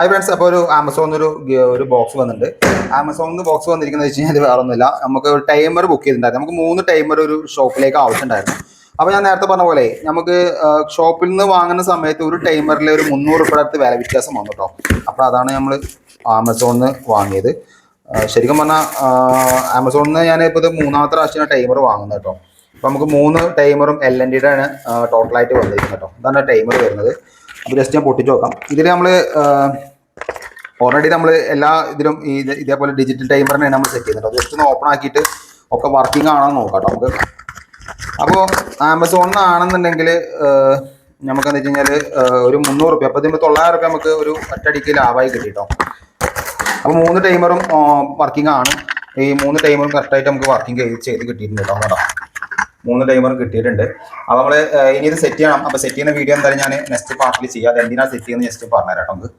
Hi friends, അപ്പോൾ ഒരു ആമസോണിൽ ഒരു ബോക്സ് വന്നിട്ടുണ്ട്. ആമസോണിൽ നിന്ന് ബോക്സ് വന്നിരിക്കുന്നത് വെച്ച് കഴിഞ്ഞാൽ വേറെ ഒന്നുമില്ല, നമുക്ക് ഒരു ടൈമർ ബുക്ക് ചെയ്തിട്ടുണ്ടായിരുന്നു. നമുക്ക് 3 ടൈമർ ഒരു ഷോപ്പിലേക്ക് ആവശ്യമുണ്ടായിരുന്നു. അപ്പോൾ ഞാൻ നേരത്തെ പറഞ്ഞ പോലെ നമുക്ക് ഷോപ്പിൽ നിന്ന് വാങ്ങുന്ന സമയത്ത് ഒരു ടൈമറിൽ ഒരു 300 രൂപ അടുത്ത് വില വ്യത്യാസം വന്നു കേട്ടോ. അപ്പോൾ അതാണ് നമ്മൾ ആമസോണിൽ നിന്ന് വാങ്ങിയത്. ശരിക്കും പറഞ്ഞാൽ ആമസോണിൽ നിന്ന് ഞാനിപ്പോൾ ഇത് 3ാമത്തെ പ്രാവശ്യമാണ് ടൈമർ വാങ്ങുന്നത് കേട്ടോ. അപ്പോൾ നമുക്ക് 3 ടൈമറും LNDയുടെ ആണ് ടോട്ടലായിട്ട് വന്നിരിക്കുന്നത് കേട്ടോ. ഇതാണ് ടൈമർ വരുന്നത്. അപ്പോൾ ജസ്റ്റ് ഞാൻ പൊട്ടിച്ച് നോക്കാം. ഇതിൽ നമ്മൾ ഓൾറെഡി നമ്മൾ എല്ലാ ഇതിലും ഇതേപോലെ ഡിജിറ്റൽ ടൈമറിനെയാണ് നമ്മൾ സെറ്റ് ചെയ്യുന്നത്. ജസ്റ്റ് ഒന്ന് ഓപ്പൺ ആക്കിയിട്ട് ഒക്കെ വർക്കിംഗ് ആണോ നോക്കാം കേട്ടോ നമുക്ക്. അപ്പോൾ ആമസോണിൽ നിന്നാണെന്നുണ്ടെങ്കിൽ നമുക്കെന്ന് വെച്ച് കഴിഞ്ഞാൽ ഒരു 300 രൂപ, അപ്പോൾ ഇതിന് 900 രൂപ നമുക്ക് ഒരു ഒറ്റയടിക്ക് ലാഭമായി കിട്ടി കേട്ടോ. അപ്പോൾ 3 ടൈമറും വർക്കിംഗ് ആണ്. ഈ 3 ടൈമറും കറക്റ്റായിട്ട് നമുക്ക് വർക്കിംഗ് ചെയ്ത് കിട്ടിയിട്ടുണ്ട് കേട്ടോ. 3 ടൈമറും കിട്ടിയിട്ടുണ്ട്. അപ്പോൾ നമ്മൾ ഇനി ഇത് സെറ്റ് ചെയ്യണം. അപ്പോൾ സെറ്റ് ചെയ്യുന്ന വീഡിയോ എന്തായാലും ഞാൻ നെക്സ്റ്റ് പാർട്ടിൽ ചെയ്യാം. അത് എന്തിനാണ് സെറ്റ് ചെയ്യുന്നത് ജസ്റ്റ് പറഞ്ഞുതരാം കേട്ടോ നമുക്ക്.